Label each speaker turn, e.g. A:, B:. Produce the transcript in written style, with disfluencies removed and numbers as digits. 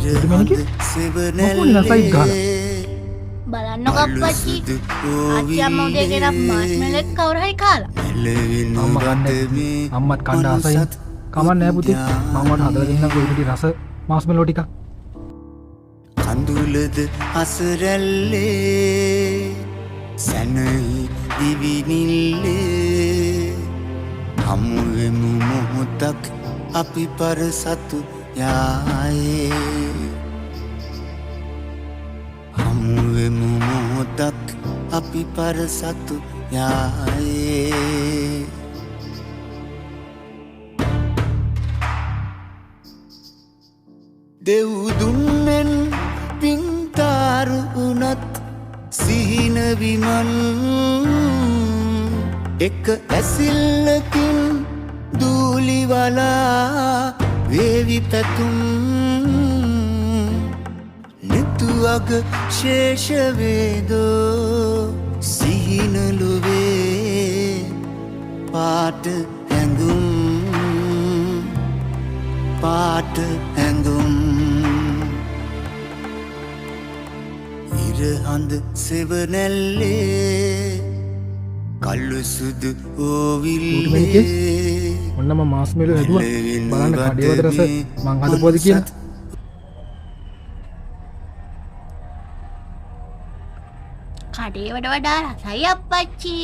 A: මිනිකේ මොකෝනේ නසයි ගහලා.
B: බලන්නකො අප්පච්චි. ආච්චි අම්මා උදේ ගෙනත් මාස්මෙලෙක් කවුරු හරි කාලා.
A: අම්මා කන්නේ. අම්මත් කන්න ආසයි. කමක් නැහැ පුතේ. මම වට හදලා දෙන්නම් කොයි පිටි රස මාස්මෙලෝ ටිකක්.
C: කඳුලද අසරැල්ලේ සැනහි දිවිනිල්ලේ හමුවෙමු මොහොතක් අපි පරසතු යායේ හමුවෙමු මොහොතක් අපි පරසතු යායේ දෙව්දුන්නෙන් පින්තාරු වුණත් සිහින විමන් එක ඇසිල්ලකින් දූලිවලා වේවි පැතුම් නිතුවග ශේෂවේදෝ සිහිනලුවේ පාට හැඟුම් පාට හැඟුම් ඉරහඳ සෙවනැල්ලේ කල්ලු සුදු ඕවිල්ලේ
A: ඔන්නම මාස්මෙලෝ හැදුවා. බලන්න කඩේවද රස මං හදපුවද කියලා.
B: කඩේවට වඩා රසයි අප්පච්චි.